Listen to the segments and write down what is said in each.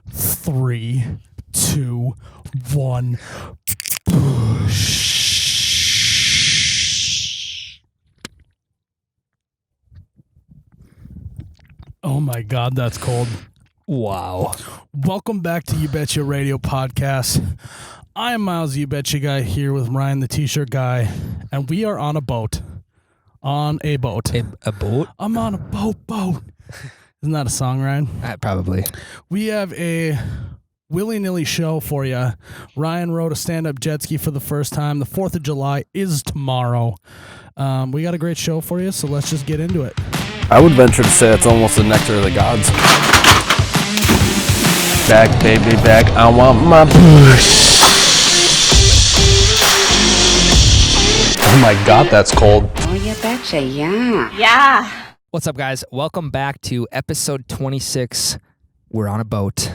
3, 2, 1. Oh my God, that's cold. Wow. Welcome back to You Betcha Radio Podcast. I am Miles, You Betcha Guy, here with Ryan, the T-shirt guy, and we are on a boat. On a boat. A boat? I'm on a boat. Isn't that a song, Ryan? Probably. We have a willy-nilly show for you. Ryan rode a stand-up jet ski for the first time. The 4th of July is tomorrow. We got a great show for you, so let's just get into it. I would venture to say it's almost the nectar of the gods. Back, baby, back. I want my push. Oh my God, that's cold. Oh, you betcha, yeah. Yeah. What's up, guys? Welcome back to episode 26. We're on a boat.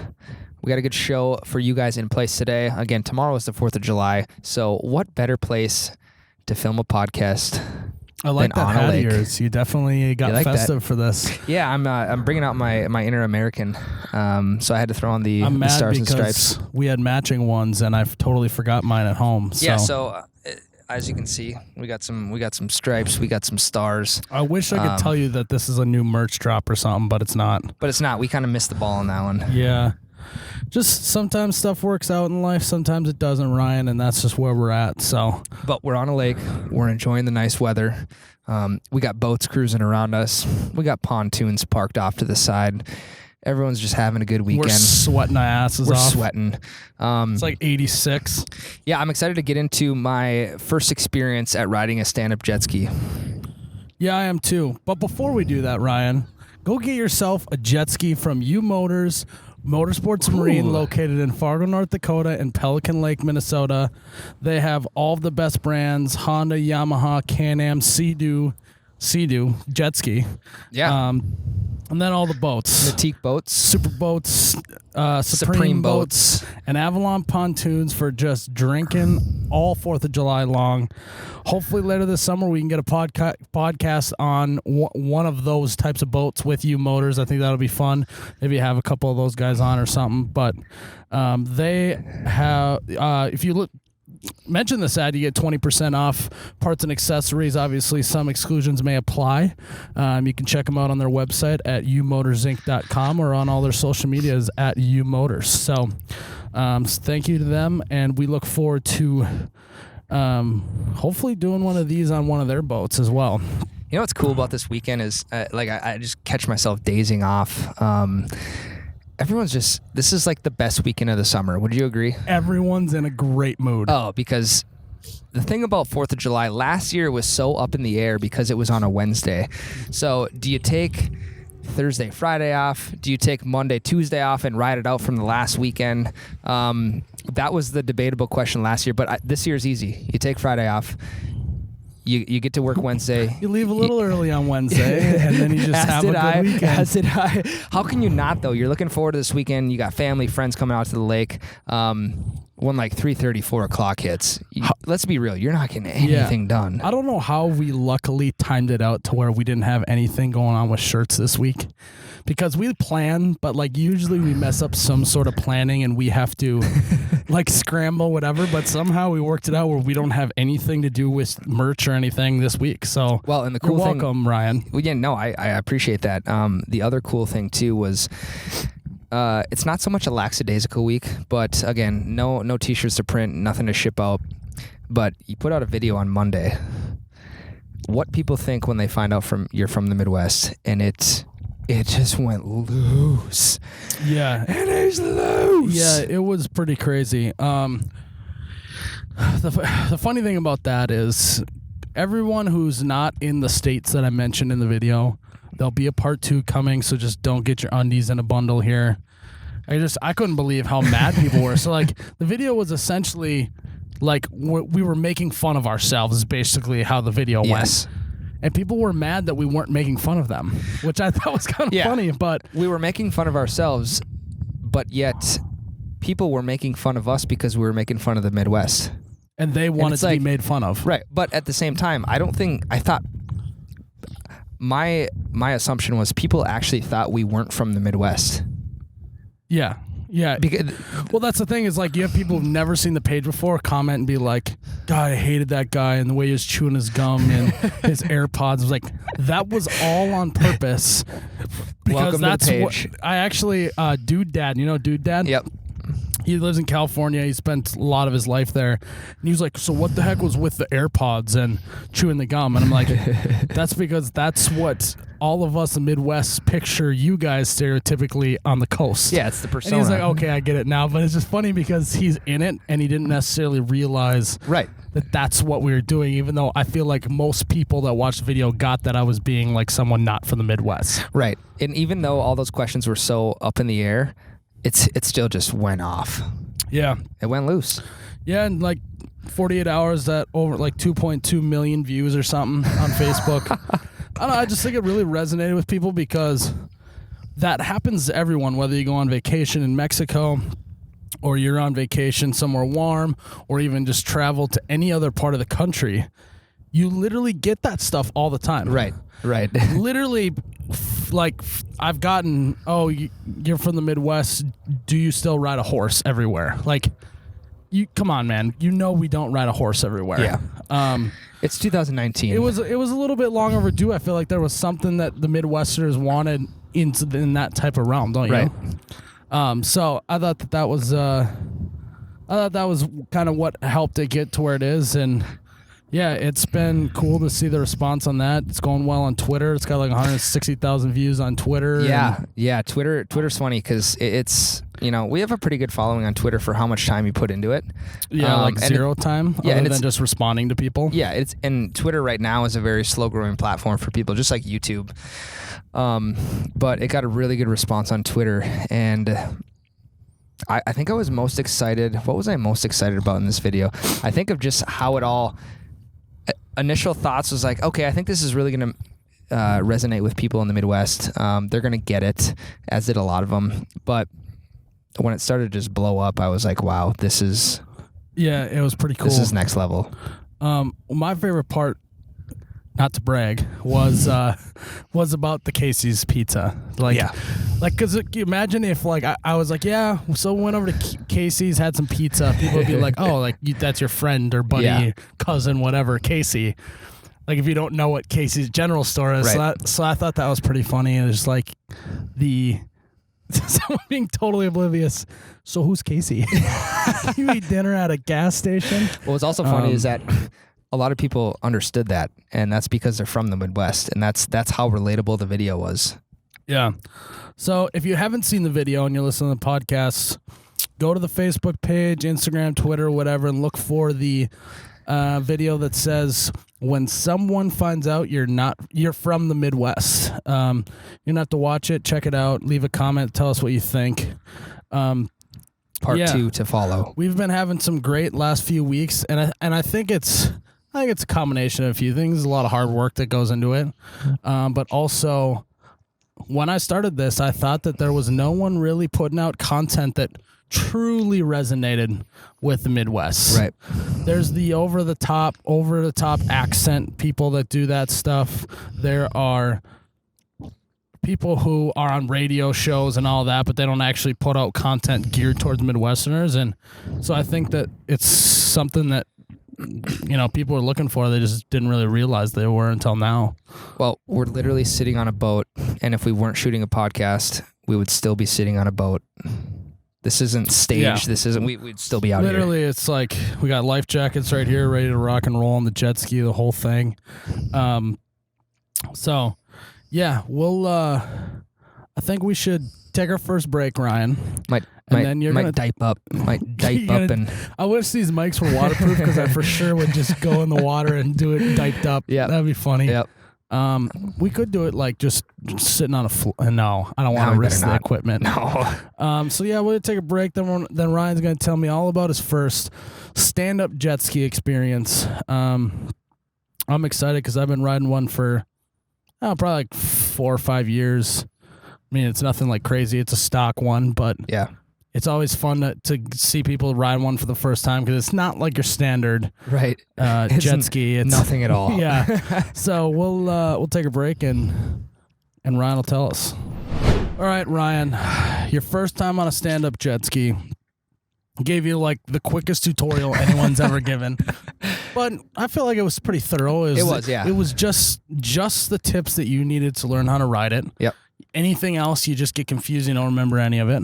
We got a good show for you guys in place today. Again, tomorrow is the 4th of July. So what better place to film a podcast? I like that hat of yours. You definitely got festive for this. Yeah, I'm bringing out my inner American. So I had to throw on the stars and stripes. We had matching ones, and I've totally forgot mine at home. So. Yeah, so as you can see, we got some stripes, we got some stars. I wish I could tell you that this is a new merch drop or something, but it's not. But it's not. We kind of missed the ball on that one. Yeah. Just sometimes stuff works out in life, sometimes it doesn't, Ryan, and that's just where we're at. So, but we're on a lake. We're enjoying the nice weather. We got boats cruising around us. We got pontoons parked off to the side. Everyone's just having a good weekend. We're sweating our asses off. We're sweating. It's like 86. Yeah, I'm excited to get into my first experience at riding a stand-up jet ski. Yeah, I am too. But before we do that, Ryan, go get yourself a jet ski from U Motors Motorsports Marine, located in Fargo, North Dakota, and Pelican Lake, Minnesota. They have all of the best brands: Honda, Yamaha, Can-Am, Sea-Doo jet ski. Yeah. And then all the boats. Natique boats. Super boats, Supreme boats, and Avalon pontoons for just drinking all 4th of July long. Hopefully later this summer we can get a podcast on one of those types of boats with U Motors. I think that'll be fun. Maybe have a couple of those guys on or something. But they have, if you look, mention this ad, you get 20% off parts and accessories. Obviously, some exclusions may apply. You can check them out on their website at umotorsinc.com or on all their social medias at umotors. So thank you to them, and we look forward to hopefully doing one of these on one of their boats as well. You know what's cool about this weekend is I just catch myself dazing off. This is like the best weekend of the summer. Would you agree? Everyone's in a great mood. Oh, because the thing about 4th of July, last year was so up in the air because it was on a Wednesday. So do you take Thursday, Friday off? Do you take Monday, Tuesday off and ride it out from the last weekend? That was the debatable question last year, but this year's easy. You take Friday off. You get to work Wednesday. You leave a little early on Wednesday, and then you just have a good weekend. As did I. How can you not, though? You're looking forward to this weekend. You got family, friends coming out to the lake. When like 3:30, 4 o'clock hits, let's be real, you're not getting anything done. I don't know how we luckily timed it out to where we didn't have anything going on with shirts this week. Because we plan, but like usually we mess up some sort of planning and we have to like scramble, whatever. But somehow we worked it out where we don't have anything to do with merch or anything this week. So well, and the cool you're thing, welcome, Ryan. Well, yeah, no, I appreciate that. The other cool thing too was it's not so much a lackadaisical week, but again, no t-shirts to print, nothing to ship out. But you put out a video on Monday. What people think when they find out you're from the Midwest, and it just went loose. Yeah. It is loose. Yeah, it was pretty crazy. The funny thing about that is everyone who's not in the states that I mentioned in the video, there'll be a part 2 coming, so just don't get your undies in a bundle here. I couldn't believe how mad people were. So like the video was essentially like we were making fun of ourselves is basically how the video went. And people were mad that we weren't making fun of them, which I thought was kind of funny. But we were making fun of ourselves, but yet people were making fun of us because we were making fun of the Midwest. And they wanted to be made fun of. Right. But at the same time, I thought my assumption was people actually thought we weren't from the Midwest. Yeah. Yeah. Well, that's the thing is like you have people who've never seen the page before comment and be like, God, I hated that guy and the way he was chewing his gum and his AirPods. I was like, that was all on purpose. Because Welcome to the that's page. what I actually, Dude Dad, you know Dude Dad? Yep. He lives in California. He spent a lot of his life there. And he was like, so what the heck was with the AirPods and chewing the gum? And I'm like, that's because that's what all of us in the Midwest picture you guys stereotypically on the coast. Yeah, it's the persona. And he's like, okay, I get it now. But it's just funny because he's in it and he didn't necessarily realize Right. that that's what we were doing, even though I feel like most people that watched the video got that I was being like someone not from the Midwest. Right. And even though all those questions were so up in the air, it still just went off. Yeah. It went loose. Yeah, and like 48 hours that over like 2.2 million views or something on Facebook. I don't know, I just think it really resonated with people because that happens to everyone, whether you go on vacation in Mexico or you're on vacation somewhere warm or even just travel to any other part of the country. You literally get that stuff all the time. Right. Right. Literally, like, I've gotten, you're from the Midwest. Do you still ride a horse everywhere? Like, you come on, man. You know we don't ride a horse everywhere. Yeah. It's 2019. It was a little bit long overdue. I feel like there was something that the Midwesterners wanted in that type of realm, don't you? Right. So I thought that was kind of what helped it get to where it is, and yeah, it's been cool to see the response on that. It's going well on Twitter. It's got like 160,000 views on Twitter. Yeah. Twitter's funny because it's, we have a pretty good following on Twitter for how much time you put into it. Yeah, like zero time. Yeah, other than just responding to people. Yeah, and Twitter right now is a very slow growing platform for people, just like YouTube. But it got a really good response on Twitter, and I think I was most excited. What was I most excited about in this video? I think of just how it all. Initial thoughts was like, okay, I think this is really going to resonate with people in the Midwest. They're going to get it, as did a lot of them. But when it started to just blow up, I was like, wow, this is... Yeah, it was pretty cool. This is next level. My favorite part, not to brag, was about the Casey's pizza. Because imagine if I was like, yeah, so we went over to Casey's, had some pizza. People would be like, oh, like that's your friend or buddy, cousin, whatever, Casey. Like if you don't know what Casey's General Store is. Right. So I thought that was pretty funny. And it's like someone being totally oblivious. So who's Casey? You eat dinner at a gas station? What was also funny is that a lot of people understood that, and that's because they're from the Midwest, and that's how relatable the video was. Yeah. So if you haven't seen the video and you're listening to the podcast, go to the Facebook page, Instagram, Twitter, whatever, and look for the video that says when someone finds out you're from the Midwest. You don't have to watch it. Check it out. Leave a comment. Tell us what you think. Part 2 to follow. We've been having some great last few weeks, and I think it's a combination of a few things. A lot of hard work that goes into it, but also when I started this, I thought that there was no one really putting out content that truly resonated with the Midwest. Right. There's the over the top accent people that do that stuff. There are people who are on radio shows and all that, but they don't actually put out content geared towards Midwesterners. And so I think that it's something that, people are looking for. They just didn't really realize they were until now. Well, we're literally sitting on a boat, and if we weren't shooting a podcast, we would still be sitting on a boat. This isn't staged. Yeah. This isn't. We'd still be out Literally, here. it's like we got life jackets right here, ready to rock and roll on the jet ski, the whole thing. So, yeah, we'll. I think we should take our first break, Ryan. Might dipe up. And I wish these mics were waterproof because I for sure would just go in the water and do it diped up. Yeah, that'd be funny. Yep. We could do it like just sitting on a floor. No, I don't want to risk the equipment. No. So yeah, we'll take a break. Then Ryan's going to tell me all about his first stand-up jet ski experience. I'm excited because I've been riding one for probably like 4 or 5 years. I mean, it's nothing like crazy. It's a stock one, but yeah, it's always fun to see people ride one for the first time because it's not like your standard jet ski. It's nothing at all. Yeah. So we'll take a break and Ryan will tell us. All right, Ryan, your first time on a stand-up jet ski. Gave you like the quickest tutorial anyone's ever given, but I feel like it was pretty thorough. It was just the tips that you needed to learn how to ride it. Yep. Anything else, you just get confused. You don't remember any of it.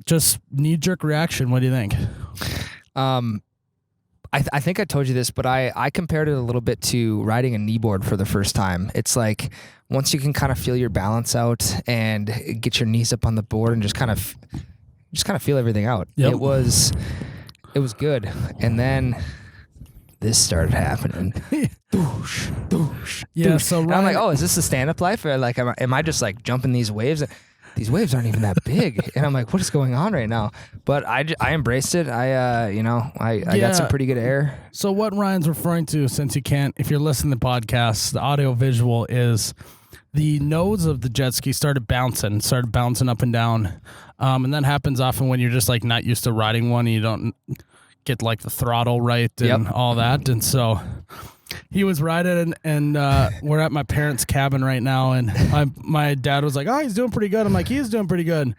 Just knee-jerk reaction. What do you think? I think I told you this, but I compared it a little bit to riding a kneeboard for the first time. It's like once you can kind of feel your balance out and get your knees up on the board and just kind of feel everything out. Yep. It was good. And then this started happening. Doosh, doosh, Yeah, doosh. so And I'm like, oh, is this the stand-up life? Or like, am I just like jumping these waves? These waves aren't even that big. And I'm like, what is going on right now? But I embraced it. I got some pretty good air. So what Ryan's referring to, since you can't, if you're listening to the podcast, the audio visual is the nose of the jet ski started bouncing up and down. And that happens often when you're just like not used to riding one and you don't get like the throttle right and all that. And so he was riding and we're at my parents' cabin right now. And my dad was like, oh, he's doing pretty good. I'm like, he is doing pretty good.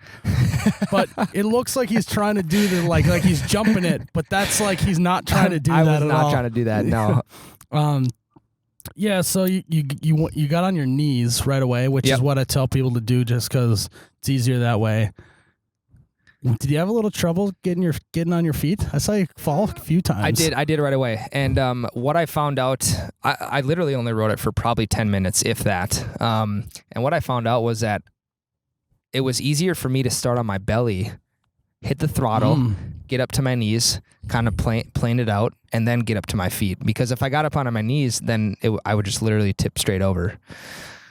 But it looks like he's trying to do the like he's jumping it. But that's like he's not trying to do that at all. I was not trying to do that, no. Yeah, so you got on your knees right away, which is what I tell people to do just because it's easier that way. Did you have a little trouble getting on your feet? I saw you fall a few times. I did right away. And what I found out, I literally only rode it for probably 10 minutes, if that. And what I found out was that it was easier for me to start on my belly, hit the throttle, get up to my knees, kind of plane it out, and then get up to my feet. Because if I got up onto my knees, then I would just literally tip straight over.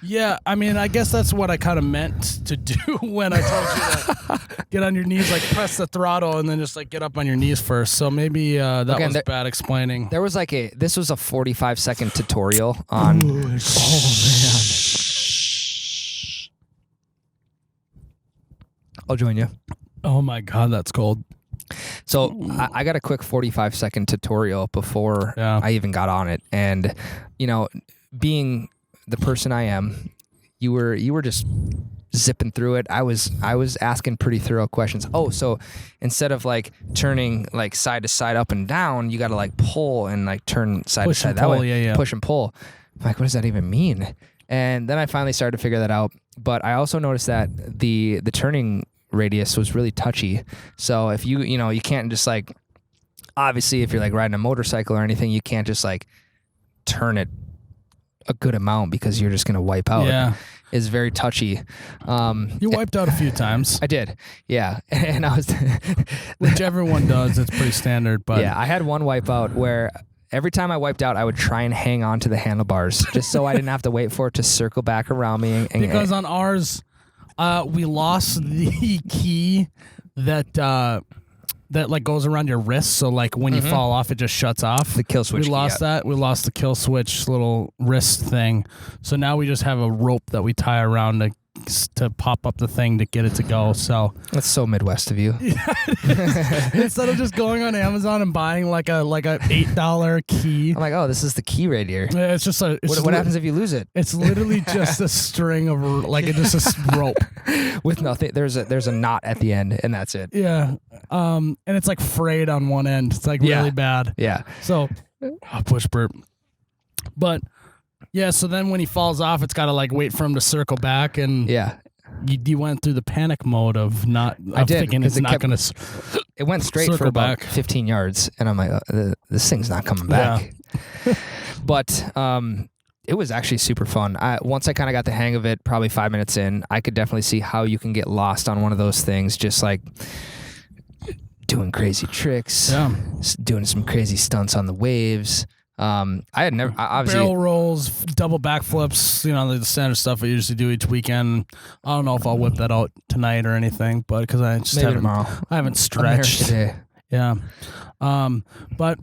Yeah, I mean, I guess that's what I kind of meant to do when I told you to get on your knees, like press the throttle and then just like get up on your knees first. So maybe that was bad explaining. This was a 45-second tutorial on. Oh man! I'll join you. Oh my God, that's cold. So I got a quick 45-second tutorial before I even got on it, and being the person I am, you were just zipping through it. I was asking pretty thorough questions. Oh, so instead of like turning like side to side up and down, you got to like pull and like turn side to side that way. Yeah. Push and pull. I'm like, what does that even mean? And then I finally started to figure that out. But I also noticed that the turning radius was really touchy. So if you can't just like, obviously if you're like riding a motorcycle or anything, you can't just like turn it a good amount because you're just going to wipe out. Yeah. It's very touchy. You wiped out a few times. I did. Yeah. And I was which everyone does. It's pretty standard, but yeah, I had one wipe out where every time I wiped out, I would try and hang on to the handlebars just so I didn't have to wait for it to circle back around me. Because on ours, we lost the key that like goes around your wrist. So like when you fall off, it just shuts off. The kill switch. We lost that. We lost the kill switch little wrist thing. So now we just have a rope that we tie around to pop up the thing to get it to go. So that's so Midwest of you. Instead of just going on Amazon and buying like a $8 key. I'm like, oh, this is the key right here. It's just what happens if you lose it? It's literally just a string of it's just a rope with nothing. There's a knot at the end, and that's it. Yeah. And it's like frayed on one end. It's like really bad. Yeah. So push burp. But yeah, so then when he falls off, it's got to like wait for him to circle back, and you went through the panic mode of thinking it's not going to. It went straight for about 15 yards, and I'm like, this thing's not coming back. Yeah. But it was actually super fun. Once I kind of got the hang of it, probably 5 minutes in, I could definitely see how you can get lost on one of those things, just like doing crazy tricks, doing some crazy stunts on the waves. I had never obviously barrel rolls, double backflips, the standard stuff I usually do each weekend. I don't know if I'll whip that out tonight or anything, but because I just haven't stretched today. Yeah. But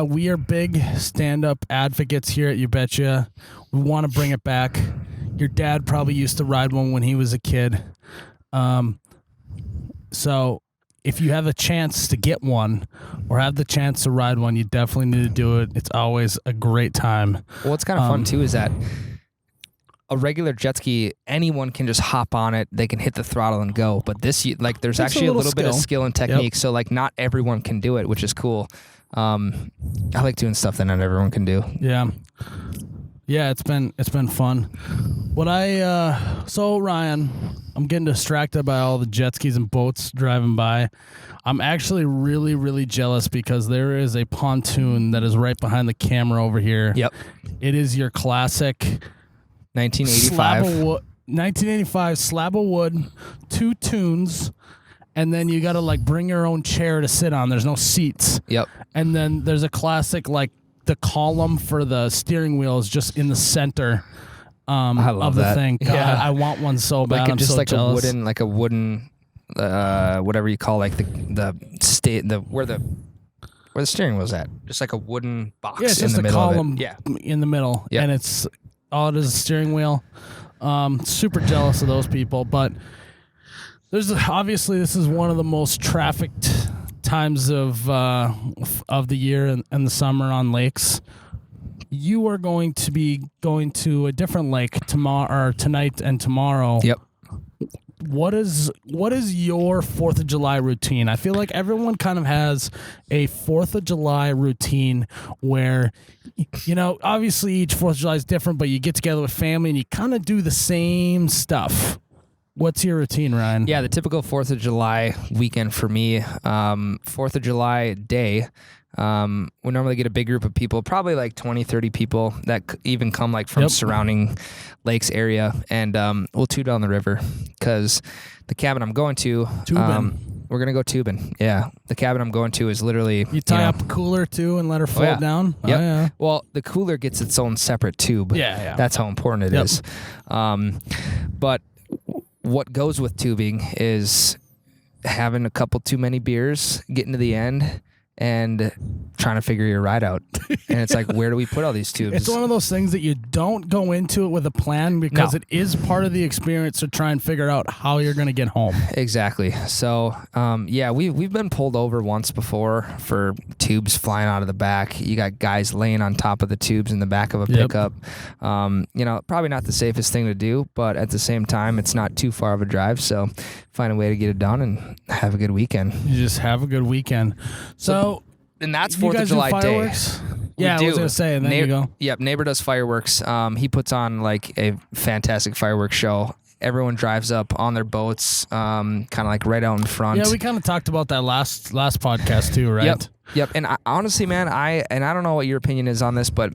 we are big stand-up advocates here at You Betcha. We want to bring it back. Your dad probably used to ride one when he was a kid. So if you have a chance to get one or have the chance to ride one, you definitely need to do it. It's always a great time. What's kind of fun too is that a regular jet ski, anyone can just hop on it. They can hit the throttle and go. But this, like, there's actually a little bit of skill and technique. So, like, not everyone can do it, which is cool. I like doing stuff that not everyone can do. Yeah. Yeah, it's been fun. So Ryan, I'm getting distracted by all the jet skis and boats driving by. I'm actually really, really jealous because there is a pontoon that is right behind the camera over here. Yep. It is your classic 1985. 1985 slab of wood, 2 tunes, and then you got to like bring your own chair to sit on. There's no seats. Yep. And then there's a classic, like, the column for the steering wheel is just in the center of the thing. God, yeah. I want one so bad. I'm just so like jealous. a wooden, whatever you call, like where the steering wheel's at. Just like a wooden box Yeah, it's in just the a middle column of it. Yeah. in the middle. Yep. And it's all it is a steering wheel. Super jealous of those people. But obviously this is one of the most trafficked times of the year and the summer on lakes. You are going to be going to a different lake tonight and tomorrow. Yep. What is your 4th of July routine? I feel like everyone kind of has a 4th of July routine where, you know, obviously each 4th of July is different, but you get together with family and you kind of do the same stuff. What's your routine, Ryan? Yeah, the typical 4th of July weekend for me, 4th of July day, we normally get a big group of people, probably like 20, 30 people that even come like from surrounding lakes area, and we'll tube down the river because the cabin I'm going to, we're going to go tubing. Yeah, the cabin I'm going to is literally... You tie up a cooler too and let her float down? Yep. Oh, yeah. Well, the cooler gets its own separate tube. Yeah. That's how important it is. But what goes with tubing is having a couple too many beers, getting to the end, and trying to figure your ride out. And it's like, where do we put all these tubes? It's one of those things that you don't go into it with a plan because it is part of the experience to try and figure out how you're going to get home. Exactly. So, we've been pulled over once before for tubes flying out of the back. You got guys laying on top of the tubes in the back of a pickup. Probably not the safest thing to do, but at the same time, it's not too far of a drive. So find a way to get it done and have a good weekend. You just have a good weekend. So and that's 4th of July day. Yeah, I was going to say, and then you go. Yep, neighbor does fireworks. He puts on like a fantastic fireworks show. Everyone drives up on their boats, kind of like right out in front. Yeah, we kind of talked about that last podcast too, right? Yep. And honestly, man, I don't know what your opinion is on this, but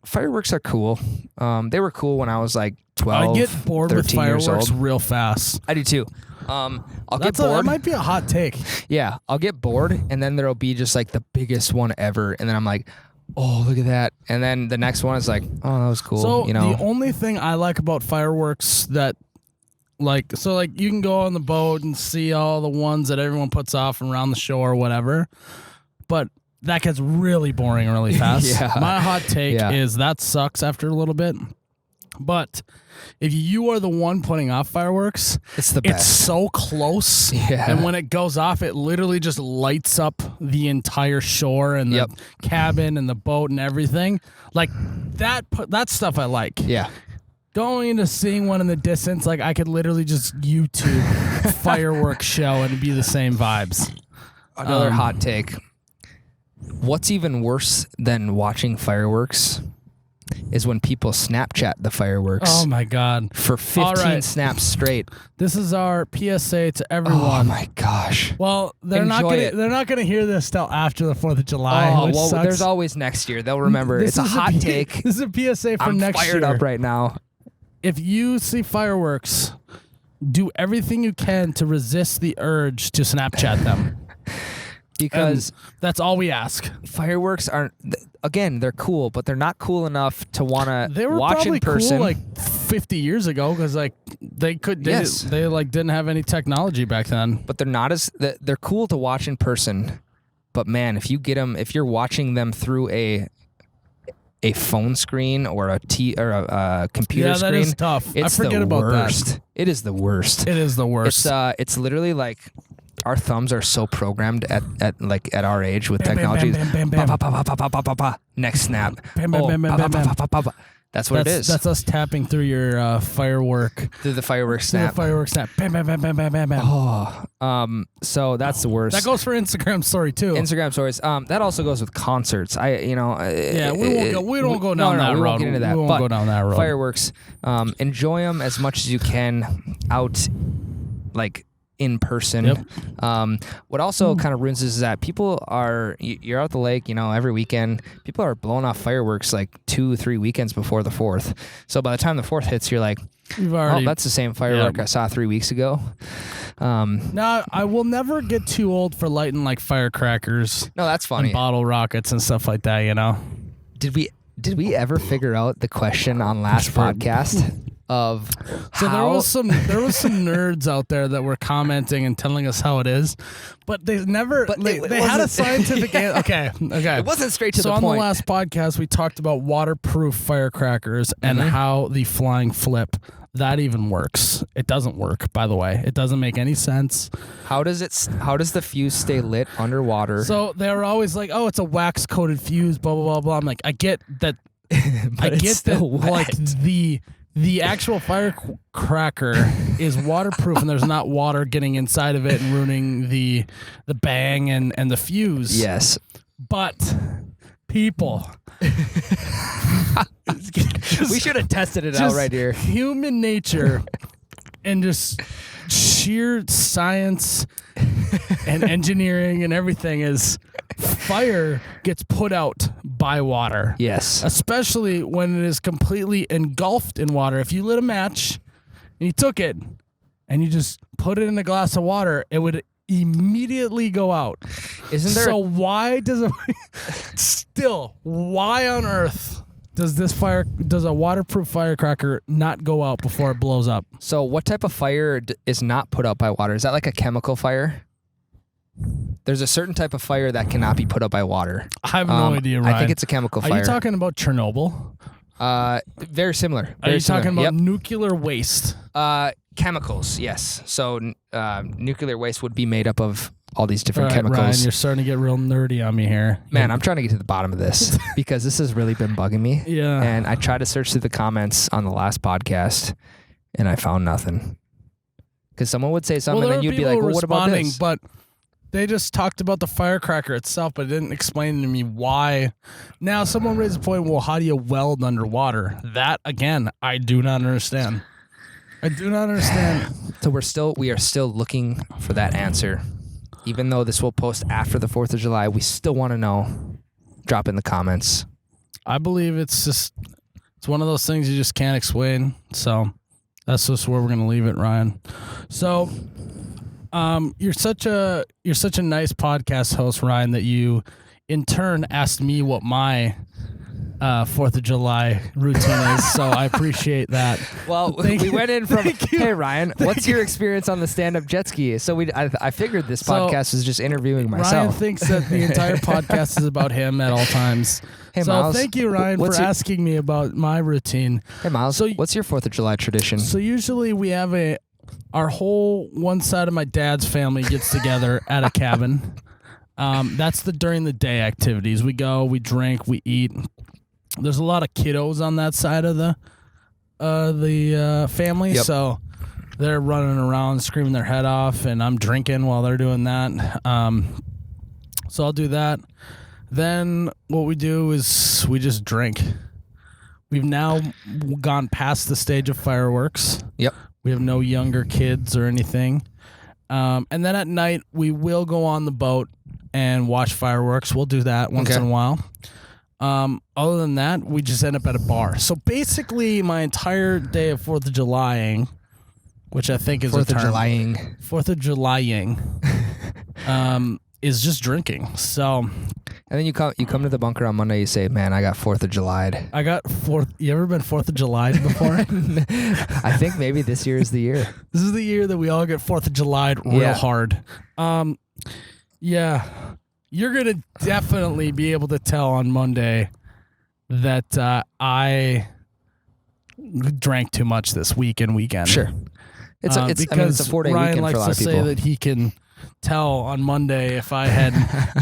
fireworks are cool. They were cool when I was like 12, I get bored 13 with fireworks years old. real fast. I do too. I'll get bored. That might be a hot take. Yeah, I'll get bored, and then there'll be just like the biggest one ever, and then I'm like, oh, look at that. And then the next one is like, oh, that was cool. So the only thing I like about fireworks that you can go on the boat and see all the ones that everyone puts off around the shore or whatever, but that gets really boring really fast. Yeah. My hot take is that sucks after a little bit. But if you are the one putting off fireworks, it's the best. It's so close. Yeah. And when it goes off, it literally just lights up the entire shore and the cabin and the boat and everything. Like that stuff I like. Yeah. Going into seeing one in the distance, like I could literally just YouTube fireworks show and it'd be the same vibes. Another hot take. What's even worse than watching fireworks is when people Snapchat the fireworks. Oh my God. For 15 snaps straight. This is our PSA to everyone. Oh my gosh. Well, they're not gonna hear this till after the 4th of July. Oh, well, there's always next year. They'll remember. It's a hot take. This is a PSA for next year. I'm fired up right now. If you see fireworks, do everything you can to resist the urge to Snapchat them. Because that's all we ask. Fireworks aren't, again, they're cool, but they're not cool enough to want to watch in person. They were probably cool like 50 years ago because like they didn't have any technology back then. But they're cool to watch in person. But man, if you're watching them through a phone screen or a computer screen, that is tough. I forget about that. It is the worst. It is the worst. It's literally like our thumbs are so programmed at our age with technology. Next snap. That's what it is. That's us tapping through your firework. Through the fireworks Through snap. the firework snap. Bam, bam, bam, bam, bam, bam, bam. Oh, so that's the worst. That goes for Instagram story too. Instagram stories. That also goes with concerts. We don't go down that road. We won't get into that. We won't go down that road. Fireworks. Enjoy them as much as you can out, like in person. Yep. What also kind of ruins this is that people are, you're out the lake, every weekend. People are blowing off fireworks like 2-3 weekends before the 4th. So by the time the 4th hits, you're like, that's the same firework I saw 3 weeks ago. Now, I will never get too old for lighting like firecrackers. No, that's funny. And bottle rockets and stuff like that, Did we ever figure out the question on last podcast? There was some nerds out there that were commenting and telling us how it is, but they never. But they had a scientific answer. Okay. It wasn't straight to the point. So on the last podcast, we talked about waterproof firecrackers and how the flying flip that even works. It doesn't work, by the way. It doesn't make any sense. How does the fuse stay lit underwater? So they were always like, "Oh, it's a wax coated fuse." Blah blah blah blah. I'm like, I get that. I get that. Like the actual firecracker is waterproof, and there's not water getting inside of it and ruining the bang and the fuse. Yes. But people. We should have tested it out right here. Human nature and just sheer science and engineering and everything is fire gets put out by water. Yes. Especially when it is completely engulfed in water. If you lit a match and you took it and you just put it in a glass of water, it would immediately go out. Isn't there? So why on earth does a waterproof firecracker not go out before it blows up? So what type of fire is not put out by water? Is that like a chemical fire? There's a certain type of fire that cannot be put out by water. I have no idea, Ryan. I think it's a chemical fire. Are you talking about Chernobyl? Very similar. Are you talking about nuclear waste? Chemicals, yes. So nuclear waste would be made up of all these different chemicals. Ryan, you're starting to get real nerdy on me here. Man, I'm trying to get to the bottom of this because this has really been bugging me. Yeah. And I tried to search through the comments on the last podcast, and I found nothing. Because someone would say something, and you'd be like, well, what about this? But they just talked about the firecracker itself, but didn't explain to me why. Now, someone raised a point, well, how do you weld underwater? That, again, I do not understand. So we are still looking for that answer. Even though this will post after the 4th of July, we still want to know. Drop in the comments. I believe it's one of those things you just can't explain. So that's just where we're going to leave it, Ryan. So you're such a nice podcast host, Ryan, that you in turn asked me what my 4th of July routine is, so I appreciate that. Well, we went in from, hey, Ryan, what's your experience on the stand-up jet ski? So I figured this podcast was just interviewing myself. Ryan thinks that the entire podcast is about him at all times. Hey, so Miles, thank you, Ryan, for asking me about my routine. Hey, Miles, what's your 4th of July tradition? So usually we have our whole one side of my dad's family gets together at a cabin. That's during the day activities. We go, we drink, we eat. There's a lot of kiddos on that side of the family, so they're running around screaming their head off, and I'm drinking while they're doing that. So I'll do that. Then what we do is we just drink. We've now gone past the stage of fireworks. Yep. We have no younger kids or anything. And then at night, we will go on the boat and watch fireworks. We'll do that once in a while. Other than that, we just end up at a bar. So basically, my entire day of 4th of Julying, which I think is a term. 4th of Julying, is just drinking. So, and then you come to the bunker on Monday. You say, "Man, I got 4th of July." I got 4th. You ever been 4th of July before? I think maybe this year is the year. This is the year that we all get 4th of July real hard. Yeah. You're going to definitely be able to tell on Monday that I drank too much this week and weekend. Sure. It's a 4-day Ryan weekend likes for a lot of to people. say that he can tell on Monday if I had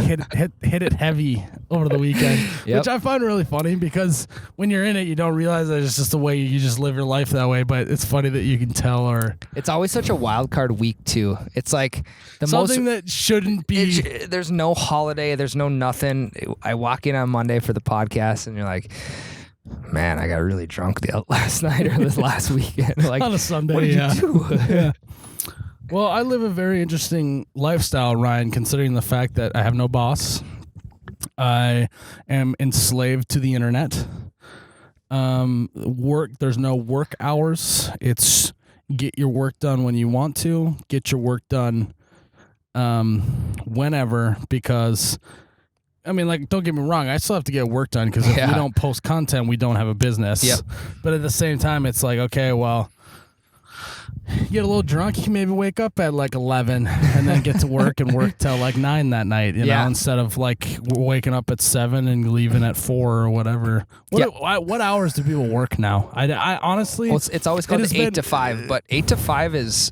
hit it heavy over the weekend, which I find really funny because when you're in it, you don't realize that it's just the way you just live your life that way. But it's funny that you can tell. Or it's always such a wild card week too. It's like something that shouldn't be. There's no holiday. There's no nothing. I walk in on Monday for the podcast, and you're like, man, I got really drunk last night or this last weekend. Like on a Sunday, what did you do? Yeah. Well, I live a very interesting lifestyle, Ryan, considering the fact that I have no boss. I am enslaved to the internet. There's no work hours. It's get your work done when you want to, get your work done whenever, because I mean, like, don't get me wrong, I still have to get work done because if we don't post content, we don't have a business. Yep. But at the same time, it's like, okay, well, you get a little drunk, you can maybe wake up at like 11 and then get to work and work till like 9 that night, you know, instead of like waking up at 7 and leaving at 4 or whatever. What hours do people work now? I honestly... Well, it's always called 8 to 5, but 8 to 5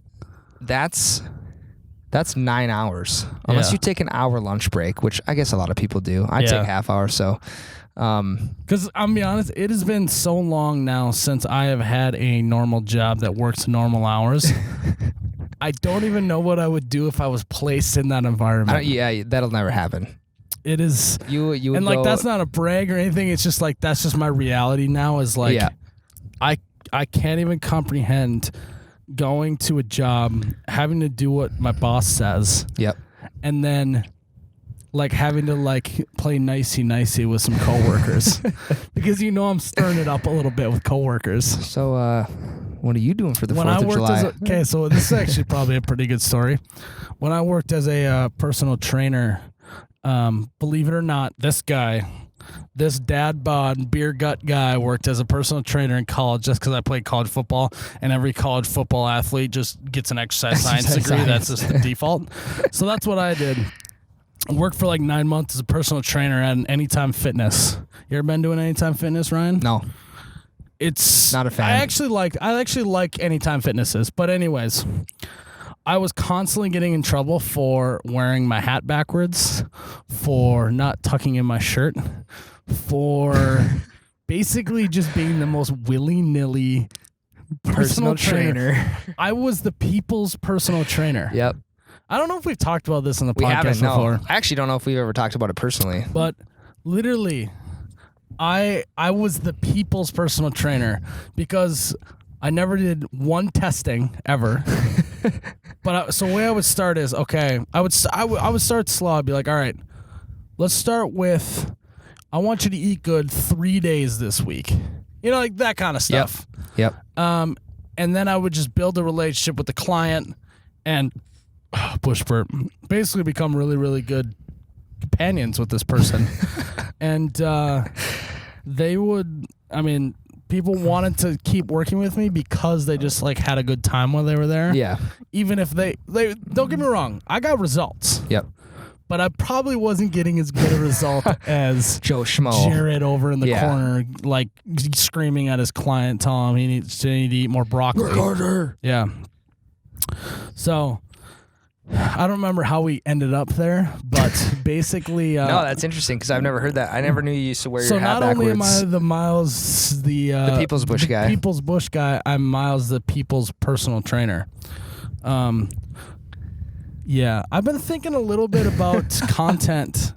that's 9 hours. Unless you take an hour lunch break, which I guess a lot of people do. I take half hour, so... Because I'm be honest, it has been so long now since I have had a normal job that works normal hours. I don't even know what I would do if I was placed in that environment. That'll never happen. It is you and like that's not a brag or anything. It's just like that's just my reality now. Is like I can't even comprehend going to a job, having to do what my boss says. Yep. And then like having to like play nicey with some coworkers because I'm stirring it up a little bit with coworkers. So what are you doing for the 4th of July? Okay, so this is actually probably a pretty good story. When I worked as a personal trainer, believe it or not, this dad bod beer gut guy worked as a personal trainer in college just because I played college football, and every college football athlete just gets an exercise science degree. That's just the default. So that's what I did. I worked for like 9 months as a personal trainer at an Anytime Fitness. You ever been doing Anytime Fitness, Ryan? No. It's not a fan. I actually like Anytime Fitnesses, but anyways, I was constantly getting in trouble for wearing my hat backwards, for not tucking in my shirt, for basically just being the most willy-nilly personal trainer. I was the people's personal trainer. Yep. I don't know if we've talked about this on the podcast before. I actually don't know if we've ever talked about it personally. But literally, I was the people's personal trainer because I never did one testing ever. But so the way I would start is, okay, I would start slow. I'd be like, all right, let's start with, I want you to eat good 3 days this week. You know, like that kind of stuff. Yep. And then I would just build a relationship with the client and bush burp, basically become really, really good companions with this person. And people wanted to keep working with me because they just like had a good time while they were there. Yeah. Even if they don't get me wrong, I got results. Yep. But I probably wasn't getting as good a result as Joe Schmo. Jared over in the corner, like screaming at his client, telling him he needs to eat more broccoli. Work harder. Yeah. So I don't remember how we ended up there, but basically... no, that's interesting because I've never heard that. I never knew you used to wear your hat backwards. So not only am I the Miles, the People's Bush guy. People's Bush guy, I'm Miles, the People's personal trainer. Yeah, I've been thinking a little bit about content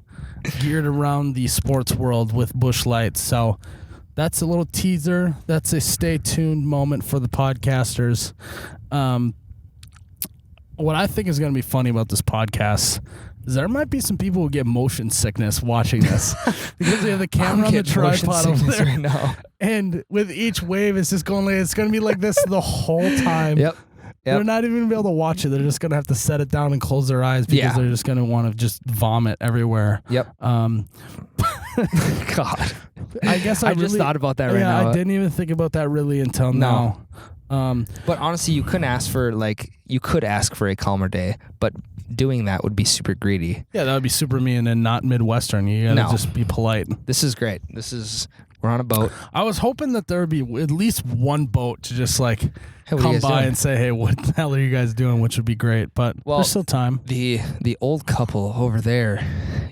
geared around the sports world with Bush Lights, so that's a little teaser. That's a stay tuned moment for the podcasters. What I think is going to be funny about this podcast is there might be some people who get motion sickness watching this because they have the camera on the tripod over there. Right now. And with each wave, it's just going like, it's going to be like this the whole time. Yep. They're not even going to be able to watch it. They're just going to have to set it down and close their eyes because they're just going to want to just vomit everywhere. Yep. God. I guess I just thought about that right now. Yeah, I didn't even think about that really until now. But honestly, you could ask for a calmer day, but doing that would be super greedy. Yeah, that would be super mean and not Midwestern. You gotta just be polite. This is great. We're on a boat. I was hoping that there would be at least one boat to just like Hey, what are you come guys by doing? and say, hey, what the hell are you guys doing? Which would be great, but Well, there's still time. The old couple over there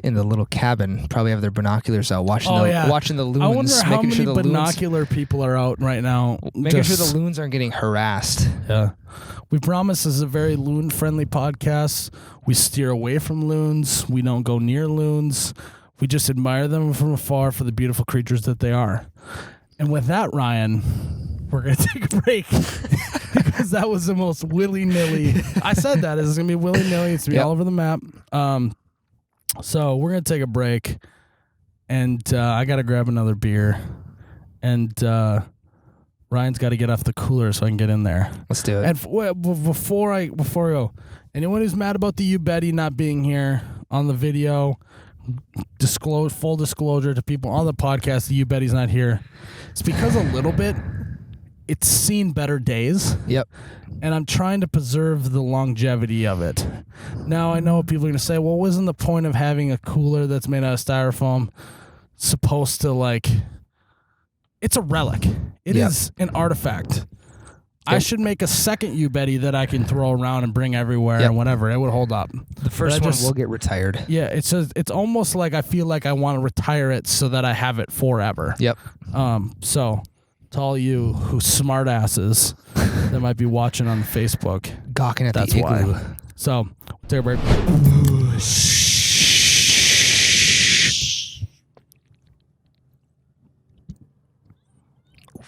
in the little cabin probably have their binoculars out watching watching the loons, I wonder how making many sure the binocular people are out right now. making sure the loons aren't getting harassed. Yeah. We promise this is a very loon-friendly podcast. We steer away from loons. We don't go near loons. We just admire them from afar for the beautiful creatures that they are. And with that, Ryan, we're going to take a break because that was the most willy-nilly. I said that. It's going to be willy-nilly. It's going to be all over the map. So we're going to take a break, and I got to grab another beer. And Ryan's got to get off the cooler so I can get in there. Let's do it. And before I go, anyone who's mad about the You Betty not being here on the video, full disclosure to people on the podcast, the You Betty's not here. It's because a little bit, it's seen better days. Yep. And I'm trying to preserve the longevity of it. Now, I know people are going to say, well, wasn't the point of having a cooler that's made out of styrofoam supposed to, like, it's a relic. It is an artifact. I should make a second You Betty that I can throw around and bring everywhere and whatever. It would hold up. The first one will get retired. Yeah, it's almost like I feel like I want to retire it so that I have it forever. Yep. So to all you who smart asses that might be watching on Facebook, Gawking at that's the igloo. why. So we'll take a break.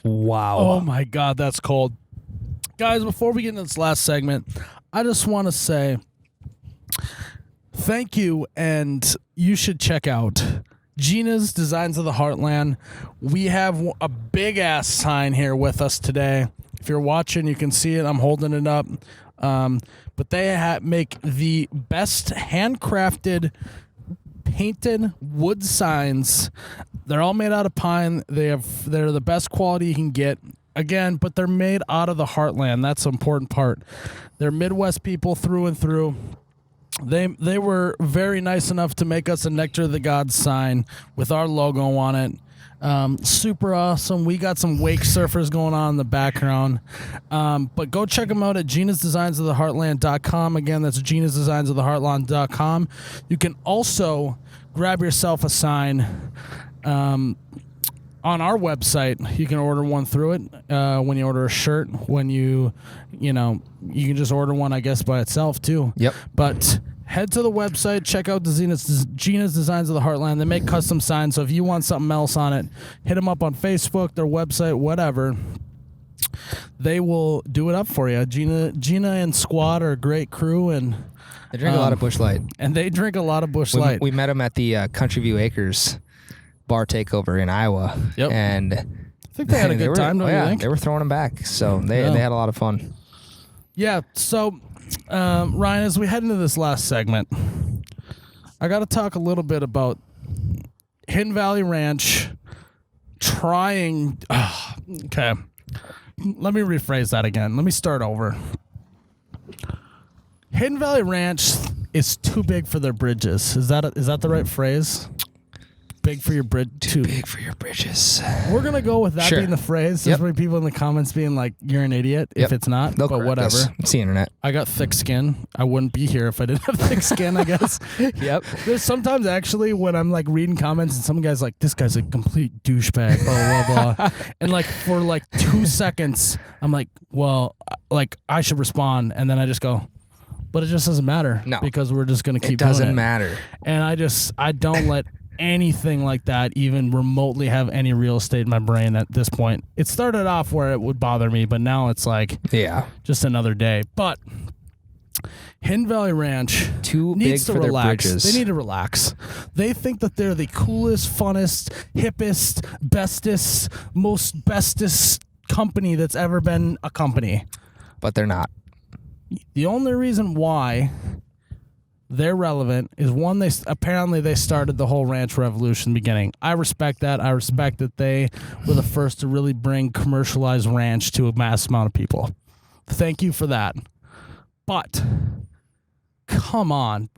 Wow. Oh my God, that's cold. Guys, before we get into this last segment, I just want to say thank you, and you should check out Gina's Designs of the Heartland. We have a big-ass sign here with us today. If you're watching, you can see it. I'm holding it up. But they make the best handcrafted painted wood signs. They're all made out of pine. They're the best quality you can get. Again, but they're made out of the heartland. That's the important part. They're Midwest people through and through. They were very nice enough to make us a Nectar of the Gods sign with our logo on it. Super awesome. We got some wake surfers going on in the background. But go check them out at genasdesignsoftheheartland.com. Again, that's genasdesignsoftheheartland.com. You can also grab yourself a sign on our website. You can order one through it when you order a shirt. When you can just order one, I guess, by itself too. Yep. But head to the website, check out Gina's Designs of the Heartland. They make custom signs, so if you want something else on it, hit them up on Facebook, their website, whatever. They will do it up for you. Gina and Squad are a great crew, and They drink a lot of Busch Light. And they drink a lot of Busch Light. We met them at the Country View Acres bar takeover in Iowa. Yep. And I think they had a good time, don't you think? They were throwing them back, so they had a lot of fun. Yeah, so Ryan, as we head into this last segment, I got to talk a little bit about Hidden Valley Ranch trying... okay. Let me rephrase that again. Let me start over. Hidden Valley Ranch is too big for their bridges. Is that the right phrase? Big for your bridge. Too big for your bridges. We're going to go with that Sure. being the phrase. There's going to be people in the comments being like, you're an idiot if it's not, They'll but correct whatever. us. It's the internet. I got thick skin. I wouldn't be here if I didn't have thick skin, I guess. Yep. There's sometimes actually when I'm like reading comments and some guy's like, this guy's a complete douchebag, blah, blah, blah. And like for like 2 seconds, I'm like, well, like I should respond. And then I just go, but it just doesn't matter. No. Because we're just going to keep doing it. It doesn't matter. And I don't let anything like that even remotely have any real estate in my brain at this point. It started off where it would bother me, but now it's like just another day. But Hidden Valley Ranch needs to relax. Their bridges. They need to relax. They think that they're the coolest, funnest, hippest, bestest, most bestest company that's ever been a company. But they're not. The only reason why they're relevant is one, they started the whole ranch revolution beginning. I respect that. I respect that they were the first to really bring commercialized ranch to a mass amount of people. Thank you for that. But come on,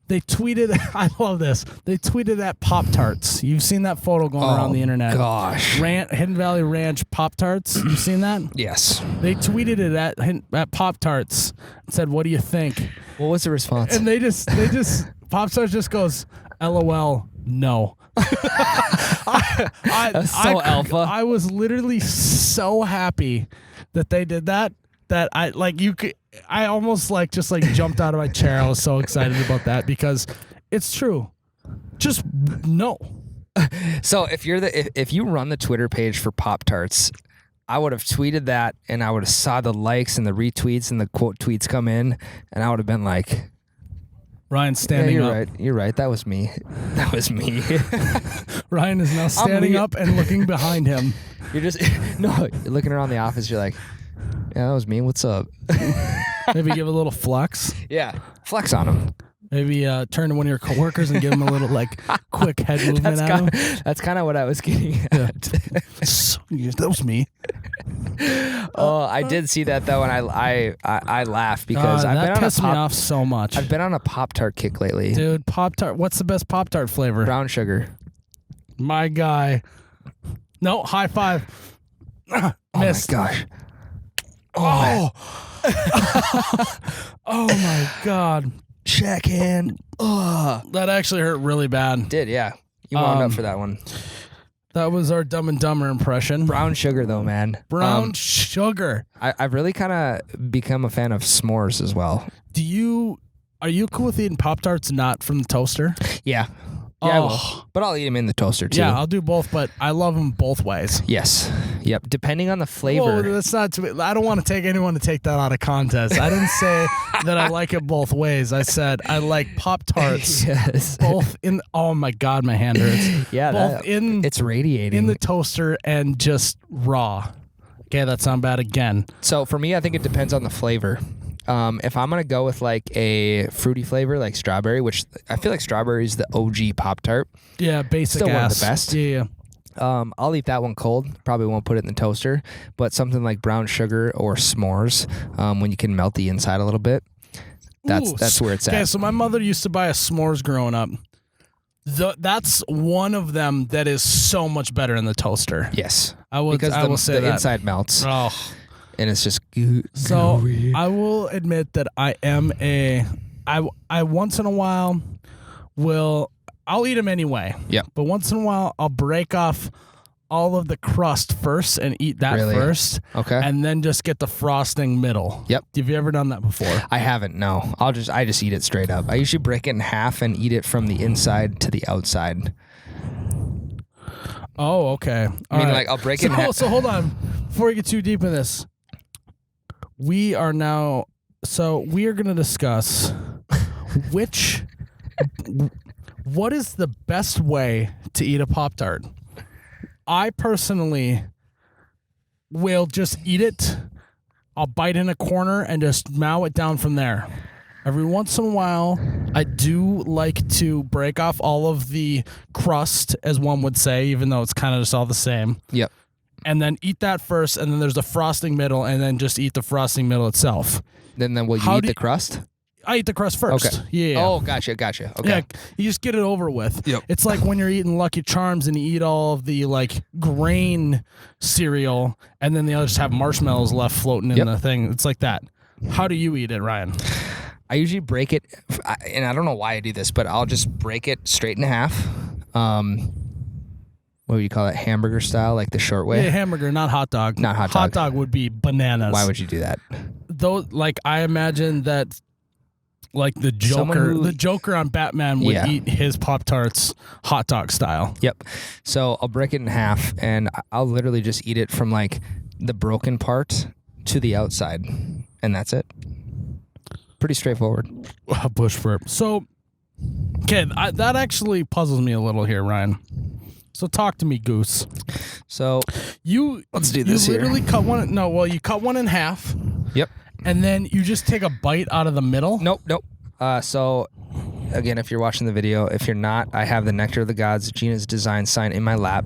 They tweeted, I love this. They tweeted at Pop-Tarts. You've seen that photo going around the internet. Gosh. Hidden Valley Ranch Pop-Tarts. You've seen that? Yes. They tweeted it at Pop-Tarts and said, "What do you think?" What was the response? And they just Pop-Tarts just goes, "LOL, no." That's so alpha. I was literally so happy that they did that I almost just jumped out of my chair. I was so excited about that because it's true. Just no. So if you run the Twitter page for Pop-Tarts, I would have tweeted that and I would have saw the likes and the retweets and the quote tweets come in and I would have been like, Ryan's standing you're up. right. You're right. That was me. That was me. Ryan is now standing up and looking behind him. You're just you're looking around the office. You're like, yeah, that was me. What's up? Maybe give a little flex. Yeah, flex on him. Maybe turn to one of your coworkers and give him a little quick head movement at him. That's kind of what I was getting at. That was me. Oh, I did see that though, and I laughed because that pissed me off so much. I've been on a Pop-Tart kick lately. Dude, Pop-Tart. What's the best Pop-Tart flavor? Brown sugar. My guy. No, high five. Missed. Oh my gosh. Oh. Oh my God. Check in. That actually hurt really bad. Did, yeah. You wound up for that one. That was our Dumb and Dumber impression. Brown sugar though, man. Brown sugar. I've really kind of become a fan of s'mores as well. Are you cool with eating Pop-Tarts not from the toaster? Yeah. Yeah, I will. But I'll eat them in the toaster too. Yeah, I'll do both, but I love them both ways. Yes. Yep. Depending on the flavor. Well, that's not. I don't want to take anyone to take that out of context. I didn't say that I like it both ways. I said I like Pop-Tarts. Yes. Both in. Oh my God, my hand hurts. Yeah. Both it's radiating in the toaster and just raw. Okay, that sound bad again. So for me, I think it depends on the flavor. If I'm gonna go with a fruity flavor like strawberry, which I feel like strawberry is the OG Pop-Tart. Yeah, basic Still ass. one of the best. Yeah. I'll eat that one cold. Probably won't put it in the toaster. But something like brown sugar or s'mores, when you can melt the inside a little bit, that's where it's at. Okay, so my mother used to buy a s'mores growing up. That's one of them that is so much better in the toaster. Yes, I will say the that. inside melts. Oh. And it's just so gooey. I will admit that I am I once in a while I'll eat them anyway. Yeah. But once in a while I'll break off all of the crust first and eat that first. Okay. And then just get the frosting middle. Yep. Have you ever done that before? I haven't. No. I just eat it straight up. I usually break it in half and eat it from the inside to the outside. Oh, okay. I mean, I'll break it in half. So hold on. Before we get too deep in this, we are going to discuss what is the best way to eat a Pop-Tart. I personally will just eat it. I'll bite in a corner and just mow it down from there. Every once in a while, I do like to break off all of the crust, as one would say, even though it's kind of just all the same. Yep. And then eat that first, and then there's the frosting middle, and then just eat the frosting middle itself. Then will you eat the crust? I eat the crust first. Okay. Yeah. Oh, gotcha. Okay. Yeah, you just get it over with. Yep. It's like when you're eating Lucky Charms and you eat all of the grain cereal, and then the others have marshmallows left floating in the thing. It's like that. How do you eat it, Ryan? I usually break it, and I don't know why I do this, but I'll just break it straight in half. What would you call it? Hamburger style, like the short way? Yeah, hamburger, not hot dog. Not hot dog. Hot dog would be bananas. Why would you do that? Though, I imagine that, the Joker, the Joker on Batman would eat his Pop-Tarts hot dog style. Yep. So I'll break it in half, and I'll literally just eat it from the broken part to the outside, and that's it. Pretty straightforward. Bush burp. So, okay, that actually puzzles me a little here, Ryan. So talk to me, Goose. So let's do this You here. literally cut one. No, well, you cut one in half. Yep. And then you just take a bite out of the middle. Nope. So again, if you're watching the video, if you're not, I have the Nectar of the Gods Gina's design sign in my lap.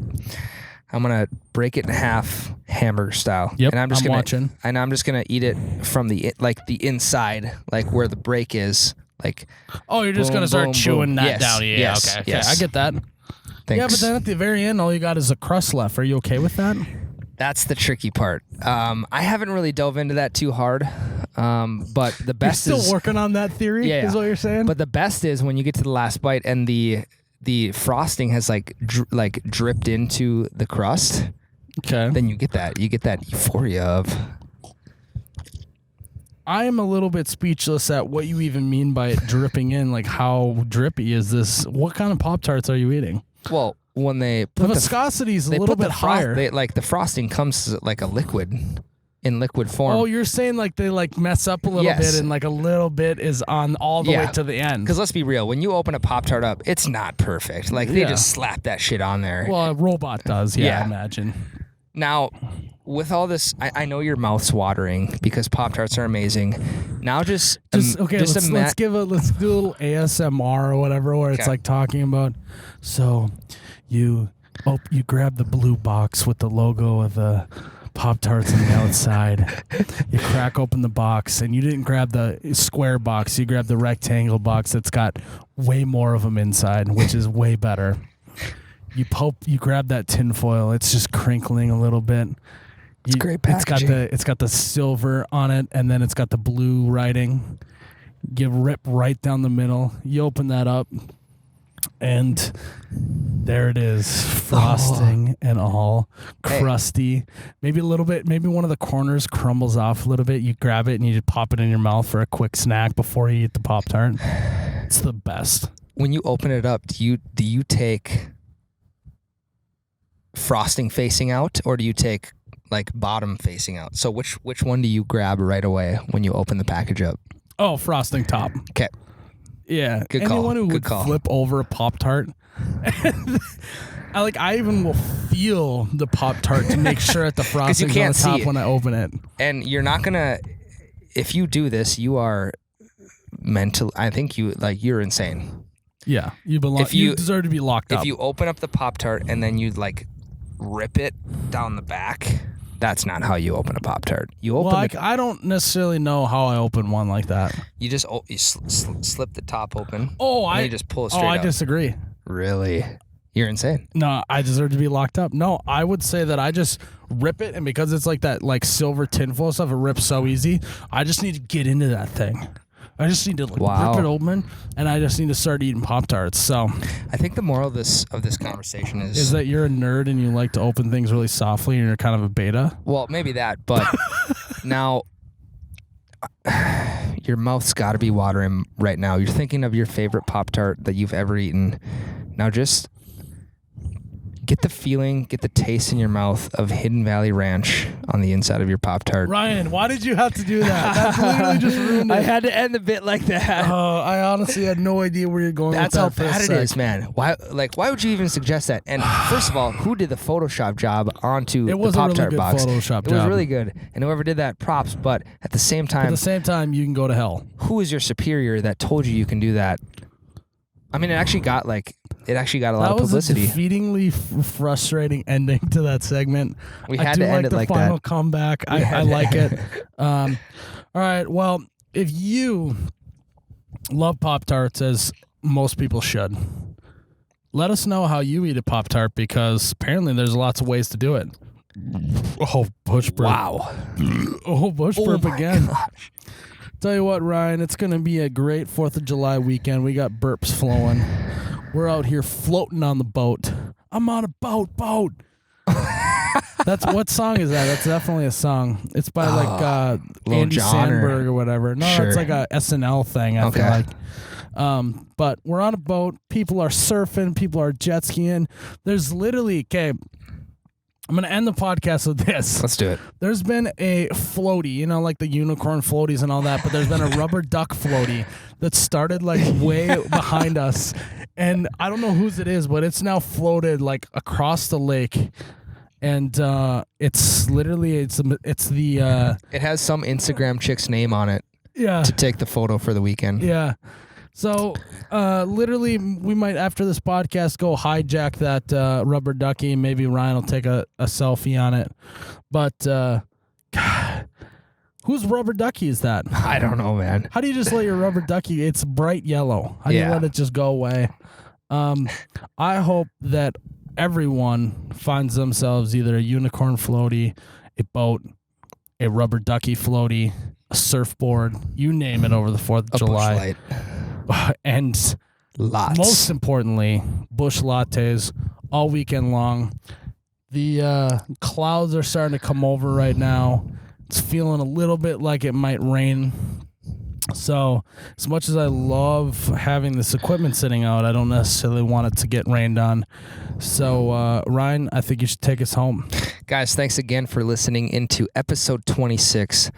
I'm gonna break it in half, hamburger style. Yep, and I'm watching. And I'm just gonna eat it from the inside, where the break is, Like, Oh, you're just boom, gonna start boom, chewing boom. that Yes, down. Yeah, yes, okay, yes. I get that. thanks. Yeah, but then at the very end, all you got is a crust left. Are you okay with that? That's the tricky part. I haven't really dove into that too hard, but the You're best still is working on that theory, Yeah, is yeah. what you're saying? But the best is when you get to the last bite and the frosting has like dripped into the crust. okay. Then you get that euphoria of. I am a little bit speechless at what you even mean by it dripping in. Like, how drippy is this? What kind of Pop-Tarts are you eating? Well, when they The put viscosity is a they little put bit higher. the frosting comes like a liquid, in liquid form. Oh, you're saying like they like mess up a little Yes. bit and like a little bit is on all the Yeah. way to the end. Because let's be real, when you open a Pop-Tart up, it's not perfect. Like they Yeah. just slap that shit on there. Well, a robot does, yeah, Yeah. I imagine. Now, with all this, I know your mouth's watering because Pop-Tarts are amazing. Now just Okay, let's do a little ASMR or whatever where it's Okay. like talking about, so you grab the blue box with the logo of the Pop-Tarts on the outside. You crack open the box and you didn't grab the square box, you grabbed the rectangle box that's got way more of them inside, which is way better. You grab that tin foil, it's just crinkling a little bit. It's great packaging. It's got the silver on it, and then it's got the blue writing. You rip right down the middle. You open that up, and there it is, frosting and all, crusty. Maybe a little bit. Maybe one of the corners crumbles off a little bit. You grab it and you just pop it in your mouth for a quick snack before you eat the Pop-Tart. It's the best. When you open it up, do you take frosting facing out, or do you take like bottom facing out? So which one do you grab right away when you open the package up? Oh, frosting top. Okay. Yeah. Good call. Anyone who Good would call. flip over a Pop-Tart. I even will feel the Pop-Tart to make sure that the frosting's on can't the top see it. when I open it. And you're not gonna, if you do this, you are mental. I think you're insane. Yeah. You belong. You deserve to be locked up. If you open up the Pop-Tart and then you like rip it down the back, that's not how you open a Pop-Tart. You open I don't necessarily know how I open one like that. you just slip the top open. Oh, and then you just pull it straight I up. disagree. Really? You're insane. No, I deserve to be locked up. No, I would say that I just rip it, and because it's like that like silver tinfoil stuff, it rips so easy. I just need to get into that thing. I just need to rip it open, and I just need to start eating Pop-Tarts. So I think the moral of this conversation is that you're a nerd and you like to open things really softly, and you're kind of a beta. well, maybe that, but now your mouth's got to be watering right now. You're thinking of your favorite Pop-Tart that you've ever eaten. Now just get the feeling, get the taste in your mouth of Hidden Valley Ranch on the inside of your Pop-Tart. Ryan, why did you have to do that? That literally just ruined it. I had to end the bit like that. I honestly had no idea where you're going That's with how that for a bad it sec. is, man. Why would you even suggest that? And first of all, who did the Photoshop job onto It was the a really Pop-Tart good box? Photoshop It was job. really good. And whoever did that, props. But at the same At time, the same time, you can go to hell. who is your superior that told you can do that? I mean, it actually got a lot of publicity. That was a defeatingly frustrating ending to that segment. We I had do to end like it the like final that. comeback. I like it. All right. Well, if you love Pop-Tarts, as most people should, let us know how you eat a Pop-Tart, because apparently there's lots of ways to do it. Oh, bush burp. Wow. Oh, bush burp my again. gosh. Tell you what, Ryan, it's going to be a great 4th of July weekend. We got burps flowing. We're out here floating on the boat. I'm on a boat. That's what song is that? That's definitely a song. It's by Lil Andy Jon Sandberg or whatever. No, Sure. it's like a SNL thing, I feel Okay. like. But we're on a boat. People are surfing. People are jet skiing. There's literally, I'm going to end the podcast with this. Let's do it. There's been a floaty, like the unicorn floaties and all that, but there's been a rubber duck floaty that started like way behind us. And I don't know whose it is, but it's now floated like across the lake. And it's literally, it's the... It has some Instagram chick's name on it yeah. to take the photo for the weekend. Yeah. So, literally, we might, after this podcast, go hijack that rubber ducky. Maybe Ryan will take a selfie on it. But, God, Whose rubber ducky is that? I don't know, man. How do you just let your rubber ducky? It's bright yellow. How do you let it just go away? I hope that everyone finds themselves either a unicorn floaty, a boat, a rubber ducky floaty, a surfboard, you name it, over the 4th of July. And lots. Most importantly, bush lattes all weekend long. The clouds are starting to come over right now. It's feeling a little bit like it might rain. So as much as I love having this equipment sitting out, I don't necessarily want it to get rained on. So, Ryan, I think you should take us home. Guys, thanks again for listening into episode 26,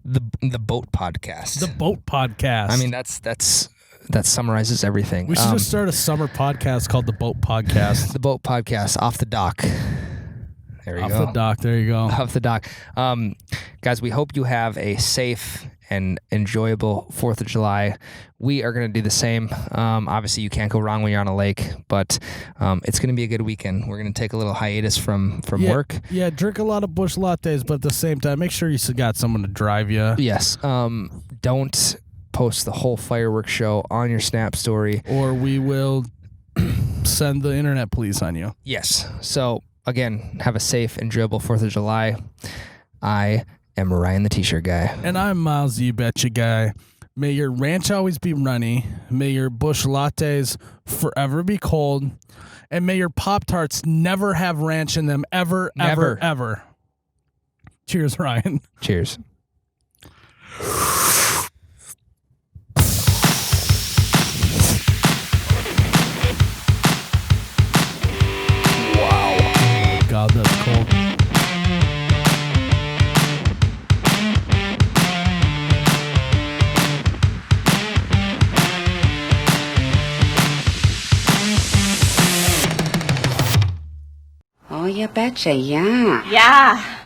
the Boat Podcast. The Boat Podcast. I mean, that summarizes everything. We should just start a summer podcast called the Boat Podcast. The Boat Podcast, off the dock. There you go. Off the dock. There you go. Off the dock. Guys, we hope you have a safe and enjoyable 4th of July. We are going to do the same. Obviously, you can't go wrong when you're on a lake, but it's going to be a good weekend. We're going to take a little hiatus from work. Yeah, drink a lot of bush lattes, but at the same time, make sure you got someone to drive you. Yes. Don't post the whole fireworks show on your Snap story, or we will send the internet police on you. Yes. So, again, have a safe, enjoyable 4th of July. I am Ryan the T-shirt guy. And I'm Miles the You Betcha guy. May your ranch always be runny. May your bush lattes forever be cold. And may your Pop-Tarts never have ranch in them ever, Never. ever. Cheers, Ryan. Cheers. God, that's cold. Oh, you betcha, yeah. Yeah.